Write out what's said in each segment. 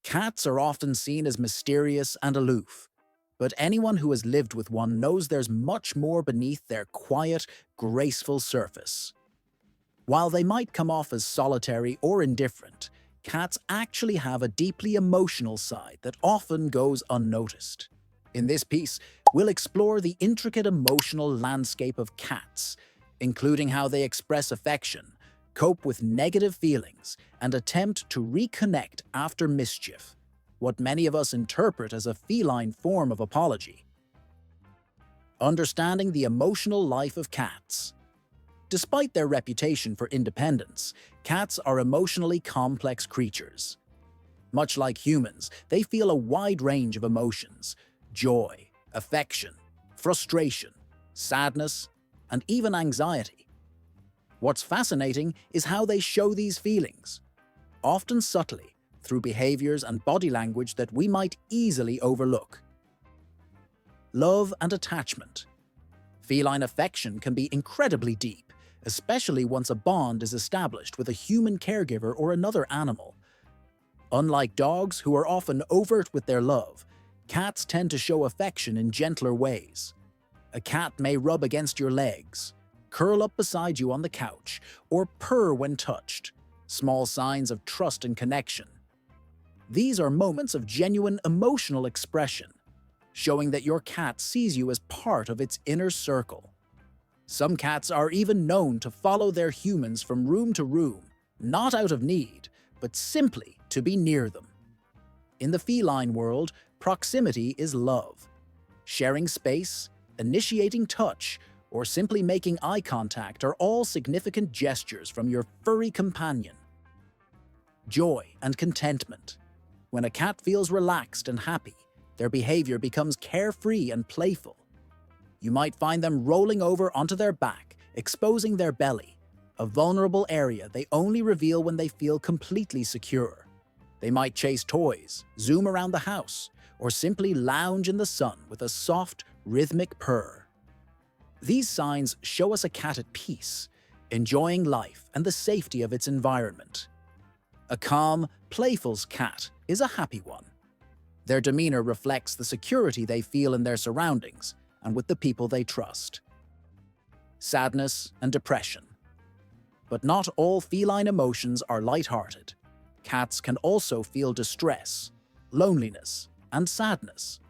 Cats are often seen as mysterious and aloof, but anyone who has lived with one knows there's much more beneath their quiet, graceful surface. While they might come off as solitary or indifferent, cats actually have a deeply emotional side that often goes unnoticed. In this piece, we'll explore the intricate emotional landscape of cats, including how they express affection, cope with negative feelings, and attempt to reconnect after mischief, what many of us interpret as a feline form of apology. Understanding the emotional life of cats. Despite their reputation for independence, cats are emotionally complex creatures. Much like humans, they feel a wide range of emotions: joy, affection, frustration, sadness, and even anxiety. What's fascinating is how they show these feelings, often subtly, through behaviors and body language that we might easily overlook. Love and attachment. Feline affection can be incredibly deep, especially once a bond is established with a human caregiver or another animal. Unlike dogs, who are often overt with their love, cats tend to show affection in gentler ways. A cat may rub against your legs, curl up beside you on the couch, or purr when touched, small signs of trust and connection. These are moments of genuine emotional expression, showing that your cat sees you as part of its inner circle. Some cats are even known to follow their humans from room to room, not out of need, but simply to be near them. In the feline world, proximity is love. Sharing space, initiating touch, or simply making eye contact are all significant gestures from your furry companion. Joy and contentment. When a cat feels relaxed and happy, their behavior becomes carefree and playful. You might find them rolling over onto their back, exposing their belly, a vulnerable area they only reveal when they feel completely secure. They might chase toys, zoom around the house, or simply lounge in the sun with a soft, rhythmic purr. These signs show us a cat at peace, enjoying life and the safety of its environment. A calm, playful cat is a happy one. Their demeanor reflects the security they feel in their surroundings and with the people they trust. Sadness and depression. But not all feline emotions are lighthearted. Cats can also feel distress, loneliness, and sadness.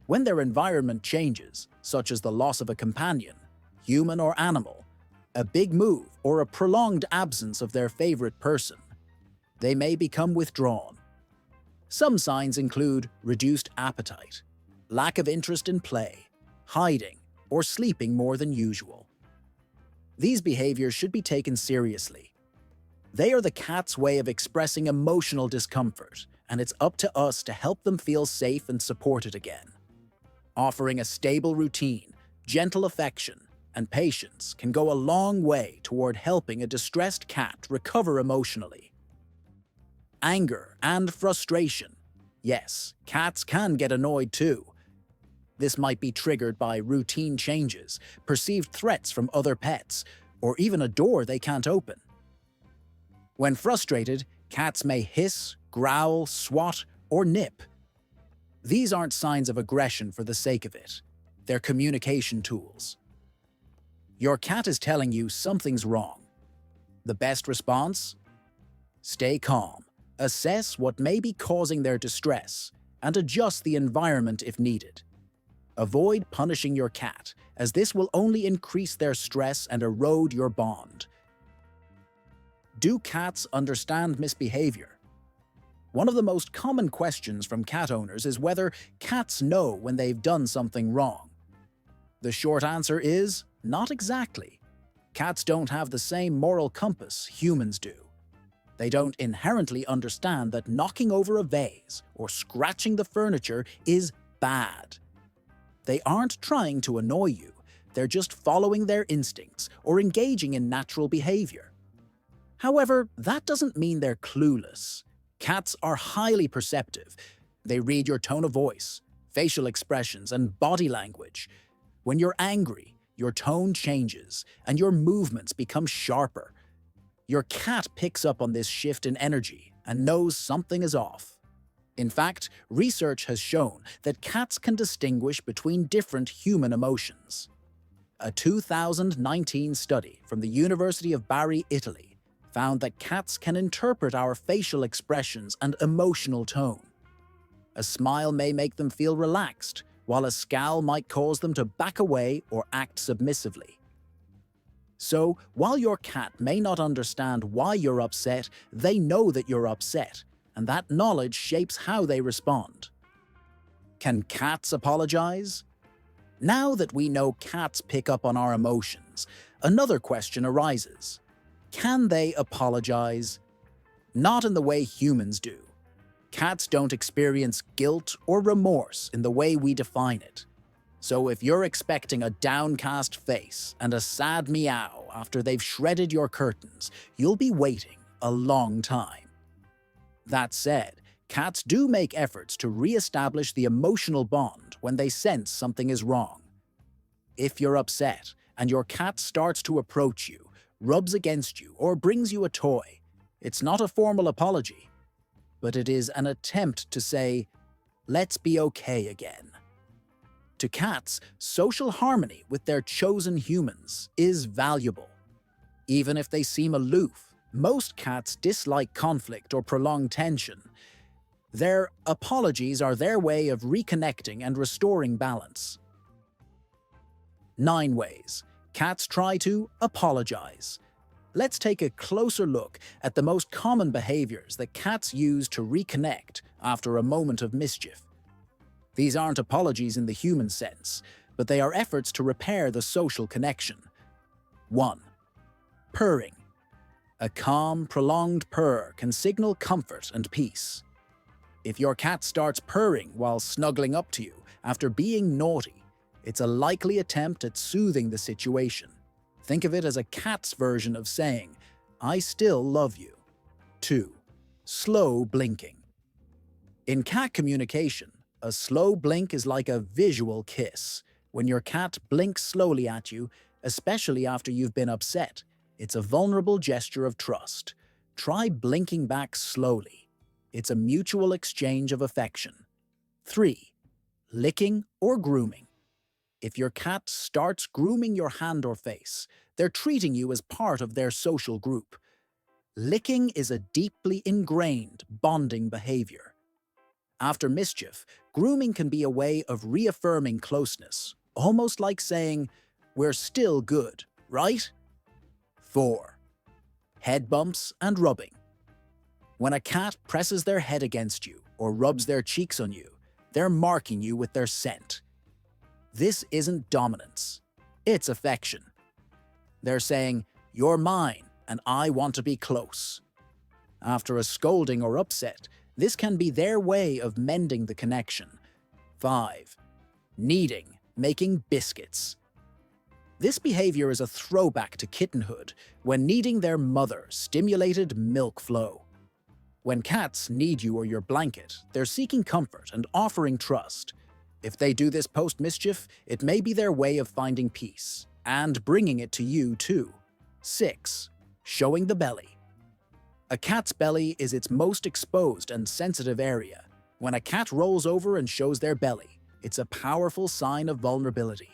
When their environment changes, such as the loss of a companion, human or animal, a big move, or a prolonged absence of their favorite person, they may become withdrawn. Some signs include reduced appetite, lack of interest in play, hiding, or sleeping more than usual. These behaviors should be taken seriously. They are the cat's way of expressing emotional discomfort, and it's up to us to help them feel safe and supported again. Offering a stable routine, gentle affection, and patience can go a long way toward helping a distressed cat recover emotionally. Anger and frustration. Yes, cats can get annoyed too. This might be triggered by routine changes, perceived threats from other pets, or even a door they can't open. When frustrated, cats may hiss, growl, swat, or nip. These aren't signs of aggression for the sake of it. They're communication tools. Your cat is telling you something's wrong. The best response? Stay calm, assess what may be causing their distress, and adjust the environment if needed. Avoid punishing your cat, as this will only increase their stress and erode your bond. Do cats understand misbehavior? One of the most common questions from cat owners is whether cats know when they've done something wrong. The short answer is, not exactly. Cats don't have the same moral compass humans do. They don't inherently understand that knocking over a vase or scratching the furniture is bad. They aren't trying to annoy you, they're just following their instincts or engaging in natural behavior. However, that doesn't mean they're clueless. Cats are highly perceptive. They read your tone of voice, facial expressions, and body language. When you're angry, your tone changes and your movements become sharper. Your cat picks up on this shift in energy and knows something is off. In fact, research has shown that cats can distinguish between different human emotions. A 2019 study from the University of Bari, Italy, found that cats can interpret our facial expressions and emotional tone. A smile may make them feel relaxed, while a scowl might cause them to back away or act submissively. So, while your cat may not understand why you're upset, they know that you're upset, and that knowledge shapes how they respond. Can cats apologize? Now that we know cats pick up on our emotions, another question arises. Can they apologize? Not in the way humans do. Cats don't experience guilt or remorse in the way we define it. So if you're expecting a downcast face and a sad meow after they've shredded your curtains, you'll be waiting a long time. That said, cats do make efforts to re-establish the emotional bond when they sense something is wrong. If you're upset and your cat starts to approach you, rubs against you, or brings you a toy, it's not a formal apology, but it is an attempt to say, "Let's be okay again." To cats, social harmony with their chosen humans is valuable. Even if they seem aloof, most cats dislike conflict or prolonged tension. Their apologies are their way of reconnecting and restoring balance. 9 ways cats try to apologize. Let's take a closer look at the most common behaviors that cats use to reconnect after a moment of mischief. These aren't apologies in the human sense, but they are efforts to repair the social connection. 1. Purring. A calm, prolonged purr can signal comfort and peace. If your cat starts purring while snuggling up to you after being naughty, it's a likely attempt at soothing the situation. Think of it as a cat's version of saying, "I still love you." 2. Slow blinking. In cat communication, a slow blink is like a visual kiss. When your cat blinks slowly at you, especially after you've been upset, it's a vulnerable gesture of trust. Try blinking back slowly. It's a mutual exchange of affection. 3. Licking or grooming. If your cat starts grooming your hand or face, they're treating you as part of their social group. Licking is a deeply ingrained bonding behavior. After mischief, grooming can be a way of reaffirming closeness, almost like saying, "We're still good, right?" 4. Head bumps and rubbing. When a cat presses their head against you or rubs their cheeks on you, they're marking you with their scent. This isn't dominance, it's affection. They're saying, "You're mine and I want to be close." After a scolding or upset, this can be their way of mending the connection. 5. Kneading, making biscuits. This behavior is a throwback to kittenhood, when kneading their mother stimulated milk flow. When cats knead you or your blanket, they're seeking comfort and offering trust. If they do this post-mischief, it may be their way of finding peace, and bringing it to you too. 6. Showing the belly. A cat's belly is its most exposed and sensitive area. When a cat rolls over and shows their belly, it's a powerful sign of vulnerability.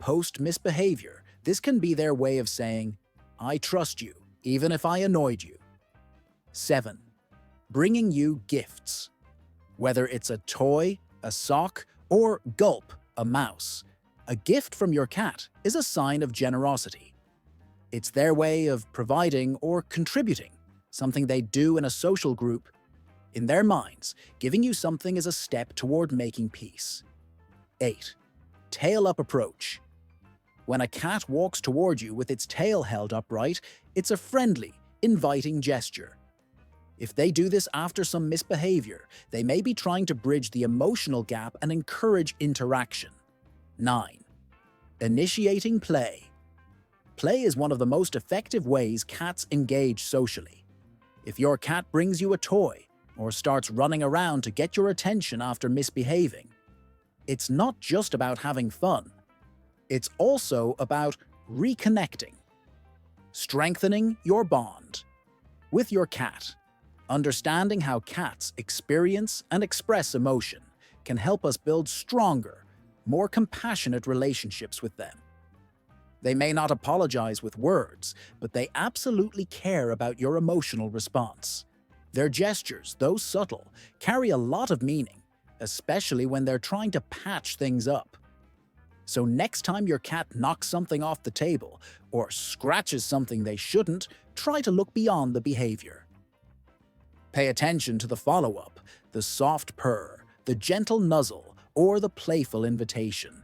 Post-misbehavior, this can be their way of saying, "I trust you, even if I annoyed you." 7. Bringing you gifts. Whether it's a toy, a sock, or gulp, a mouse, a gift from your cat is a sign of generosity. It's their way of providing or contributing, something they do in a social group. In their minds, giving you something is a step toward making peace. 8. Tail-up approach. When a cat walks toward you with its tail held upright, it's a friendly, inviting gesture. If they do this after some misbehavior, they may be trying to bridge the emotional gap and encourage interaction. 9. Initiating play. Play is one of the most effective ways cats engage socially. If your cat brings you a toy or starts running around to get your attention after misbehaving, it's not just about having fun. It's also about reconnecting, strengthening your bond with your cat. Understanding how cats experience and express emotion can help us build stronger, more compassionate relationships with them. They may not apologize with words, but they absolutely care about your emotional response. Their gestures, though subtle, carry a lot of meaning, especially when they're trying to patch things up. So next time your cat knocks something off the table or scratches something they shouldn't, try to look beyond the behavior. Pay attention to the follow-up, the soft purr, the gentle nuzzle, or the playful invitation.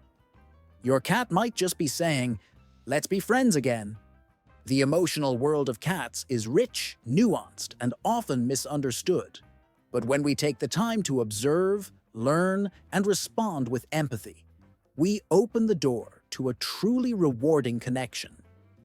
Your cat might just be saying, "Let's be friends again." The emotional world of cats is rich, nuanced, and often misunderstood. But when we take the time to observe, learn, and respond with empathy, we open the door to a truly rewarding connection.